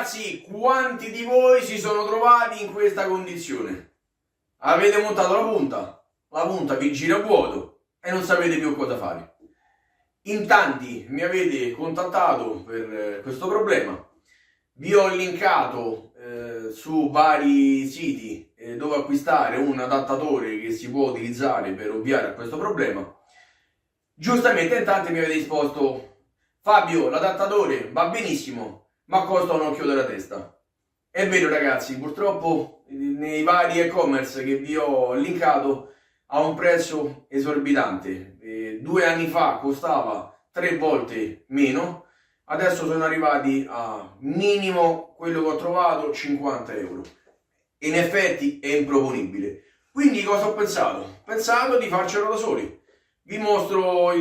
ragazzi, quanti di voi si sono trovati in questa condizione? Avete montato la punta vi gira a vuoto e non sapete più cosa fare. In tanti mi avete contattato per questo problema, vi ho linkato su vari siti dove acquistare un adattatore che si può utilizzare per ovviare a questo problema. Giustamente in tanti mi avete risposto: Fabio, l'adattatore va benissimo, ma costa un occhio della testa. È vero ragazzi, purtroppo nei vari e-commerce che vi ho linkato ha un prezzo esorbitante. 2 anni fa costava 3 volte meno, adesso sono arrivati a minimo quello che ho trovato, 50 euro. In effetti è improponibile. Quindi cosa ho pensato? Ho pensato di farcelo da soli. Vi mostro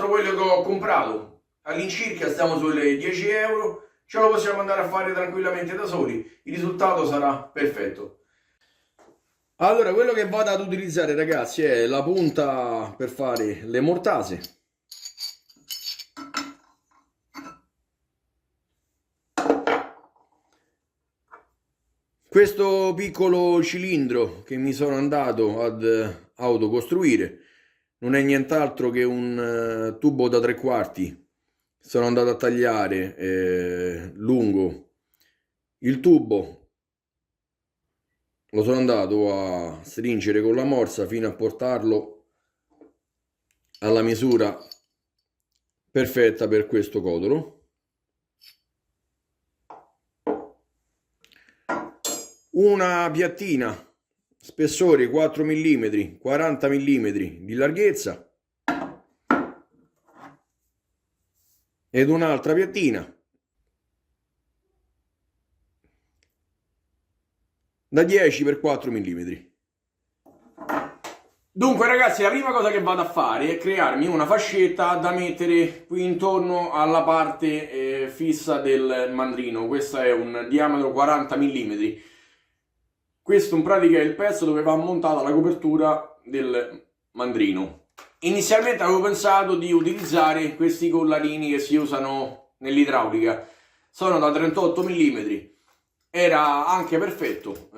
quello che ho comprato. All'incirca stiamo sulle 10 euro. Ce lo possiamo andare a fare tranquillamente da soli. Il risultato sarà perfetto. Allora, quello che vado ad utilizzare, ragazzi, è la punta per fare le mortase. Questo piccolo cilindro che mi sono andato ad autocostruire non è nient'altro che un tubo da 3/4. Sono andato a tagliare lungo il tubo, lo sono andato a stringere con la morsa fino a portarlo alla misura perfetta per questo codolo. Una piattina spessore 4 mm, 40 mm di larghezza ed un'altra piattina da 10 x 4 mm. Dunque ragazzi, la prima cosa che vado a fare è crearmi una fascetta da mettere qui intorno alla parte fissa del mandrino. Questo è un diametro 40 mm. Questo in pratica è il pezzo dove va montata la copertura del mandrino. Inizialmente avevo pensato di utilizzare questi collarini che si usano nell'idraulica. Sono da 38 mm. Era anche perfetto,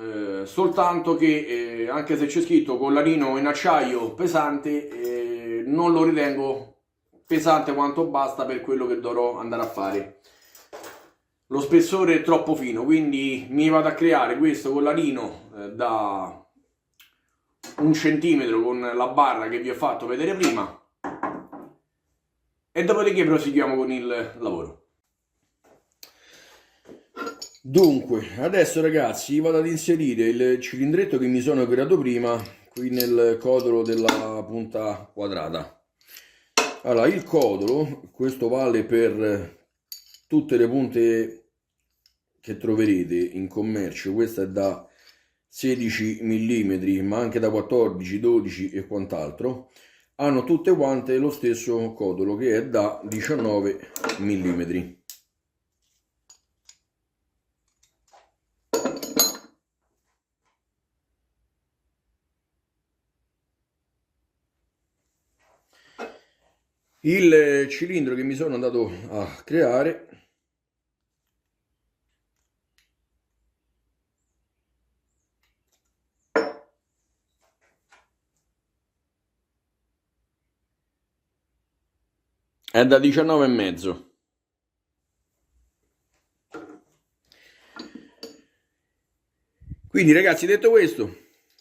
soltanto che anche se c'è scritto collarino in acciaio pesante, non lo ritengo pesante quanto basta per quello che dovrò andare a fare. Lo spessore è troppo fino, quindi mi vado a creare questo collarino da 1 centimetro con la barra che vi ho fatto vedere prima e dopodiché proseguiamo con il lavoro. Dunque, adesso ragazzi vado ad inserire il cilindretto che mi sono creato prima qui nel codolo della punta quadrata. Allora, il codolo, questo vale per tutte le punte che troverete in commercio. Questa è da 16 mm, ma anche da 14, 12 e quant'altro. Hanno tutte quante lo stesso codolo che è da 19 mm. Il cilindro che mi sono andato a creare è da 19,5. Quindi ragazzi, detto questo,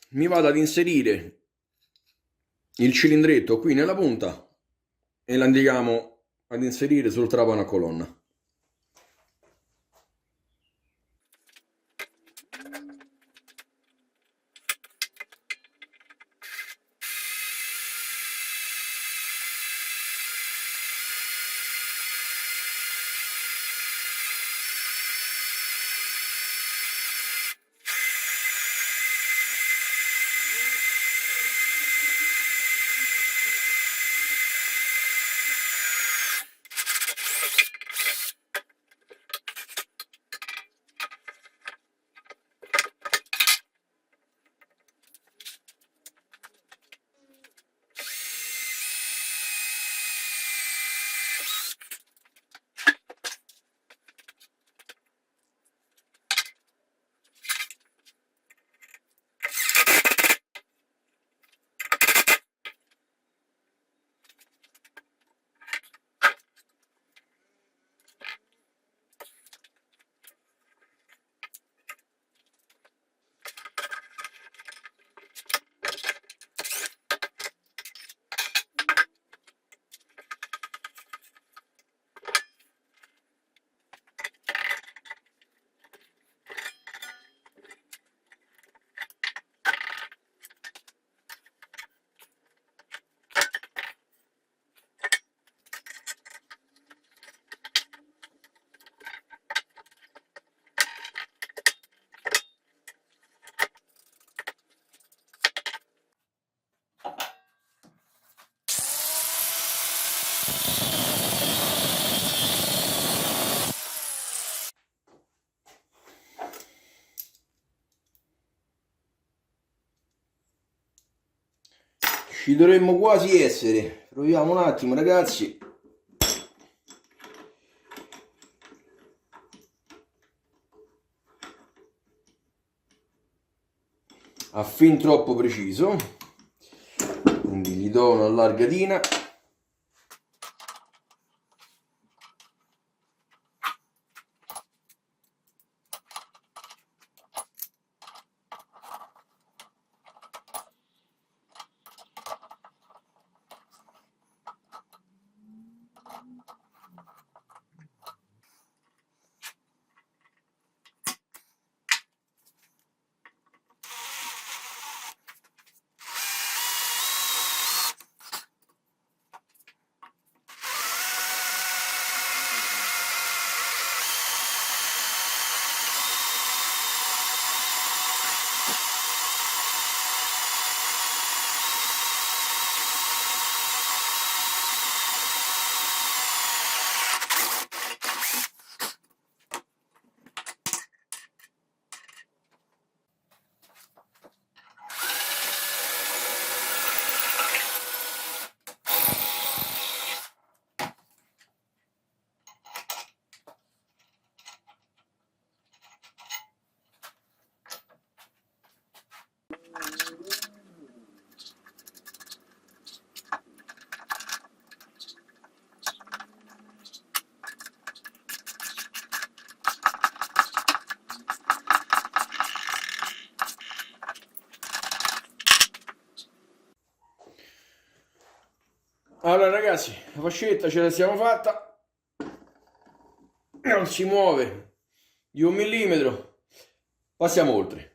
mi vado ad inserire il cilindretto qui nella punta e la andiamo ad inserire sul trapano a colonna. Ci dovremmo quasi essere. Proviamo un attimo, ragazzi. A fin troppo preciso, quindi gli do una allargatina. Allora ragazzi, la fascetta ce la siamo fatta, non si muove di 1 millimetro, passiamo oltre.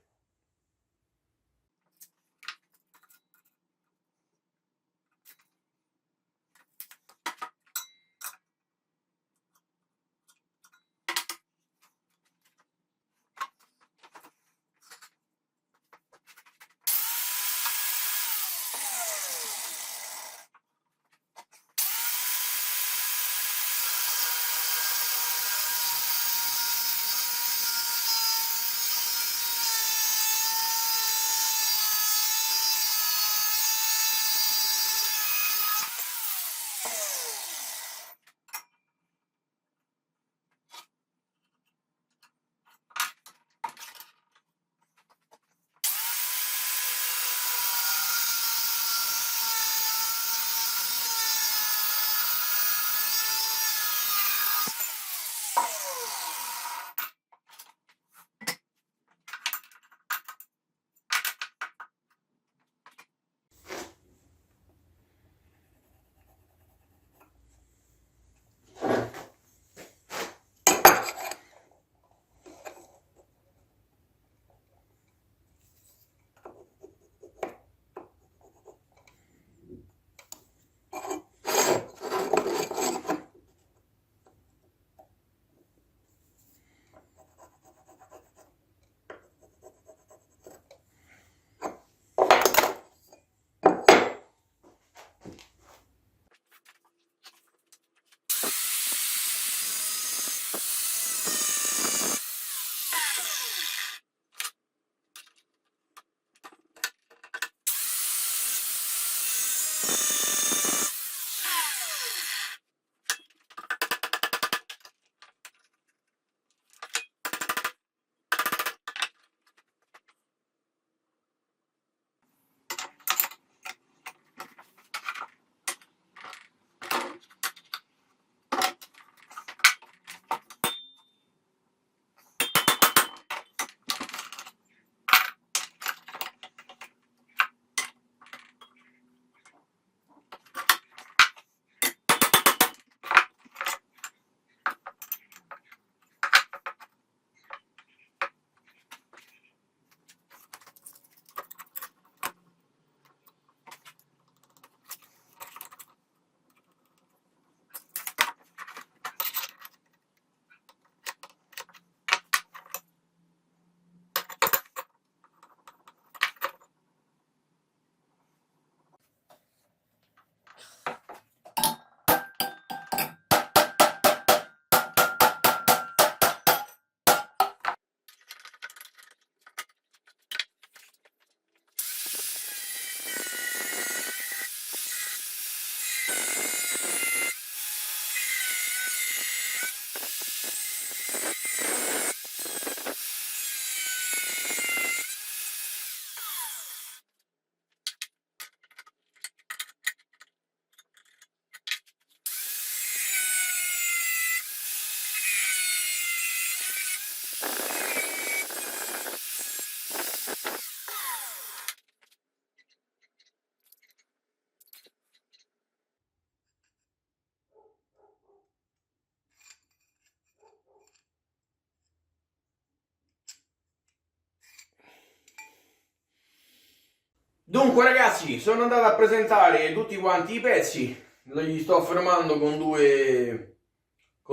Dunque ragazzi, sono andato a presentare tutti quanti i pezzi, li sto fermando con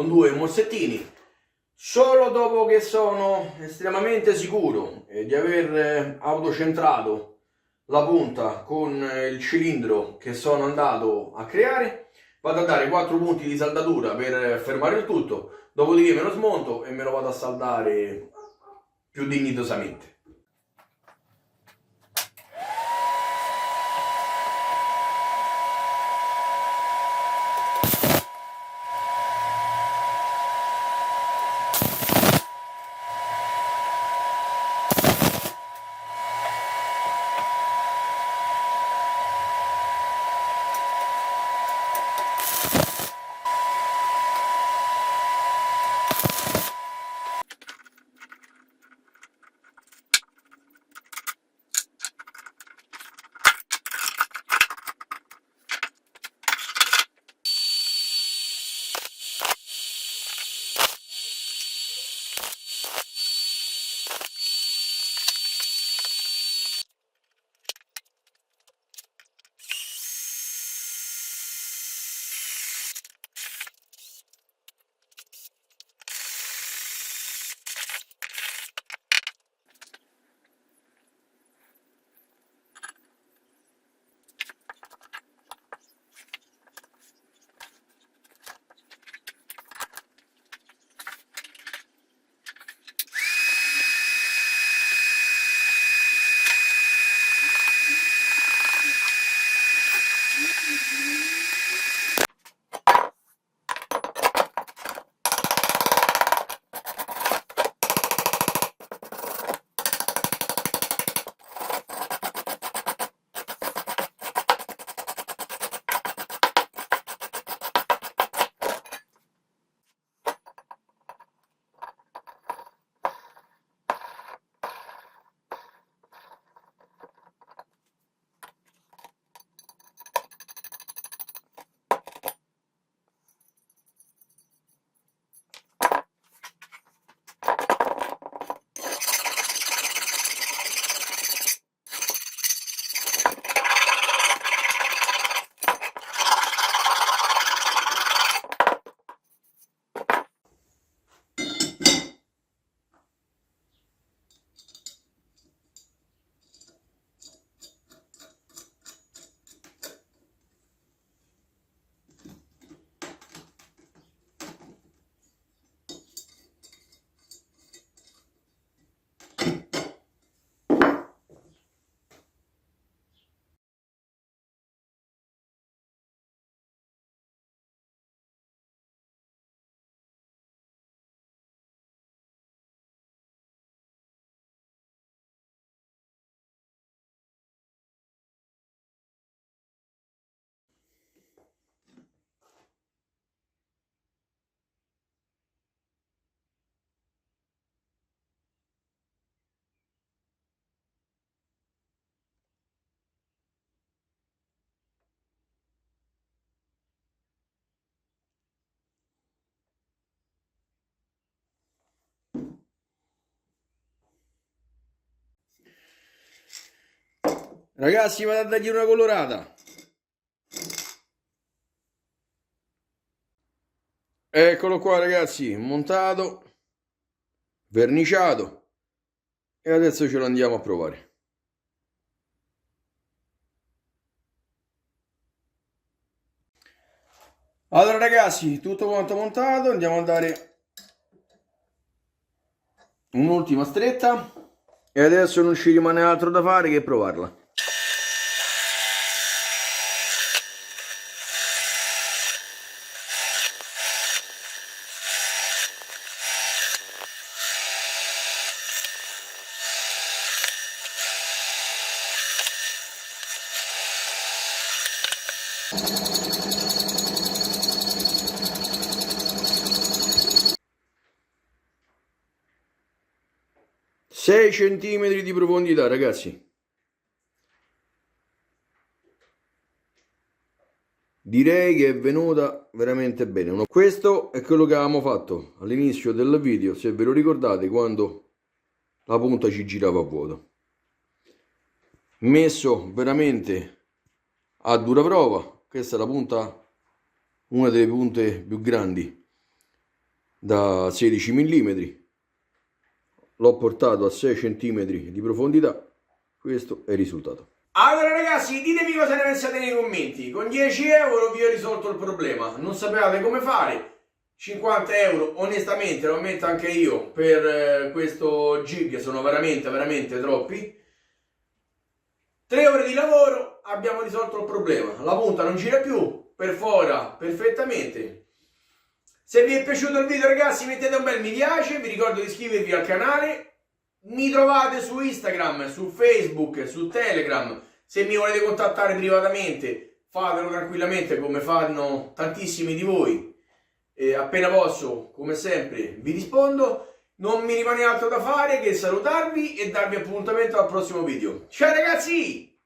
due morsettini. Solo dopo che sono estremamente sicuro di aver autocentrato la punta con il cilindro che sono andato a creare, vado a dare 4 punti di saldatura per fermare il tutto, dopodiché me lo smonto e me lo vado a saldare più dignitosamente. Ragazzi, vado a dargli una colorata. Eccolo qua ragazzi, montato, verniciato e adesso ce lo andiamo a provare. Allora ragazzi, tutto quanto montato, andiamo a dare un'ultima stretta e adesso non ci rimane altro da fare che provarla. Sei centimetri di profondità, ragazzi. Direi che è venuta veramente bene. Questo è quello che avevamo fatto all'inizio del video, se ve lo ricordate, quando la punta ci girava a vuoto. messo veramente a dura prova. Questa è la punta, una delle punte più grandi da 16 mm. L'ho portato a 6 cm di profondità. Questo è il risultato. Allora ragazzi, ditemi cosa ne pensate nei commenti. Con 10 euro vi ho risolto il problema. Non sapevate come fare. 50 euro, onestamente, lo ammetto anche io, per questo jig sono veramente troppi. 3 ore di lavoro, abbiamo risolto il problema. La punta non gira più, perfora perfettamente. Se vi è piaciuto il video ragazzi, mettete un bel mi piace, vi ricordo di iscrivervi al canale. Mi trovate su Instagram, su Facebook, su Telegram. Se mi volete contattare privatamente, fatelo tranquillamente come fanno tantissimi di voi. Appena posso, come sempre, vi rispondo. Non mi rimane altro da fare che salutarvi e darvi appuntamento al prossimo video. Ciao ragazzi!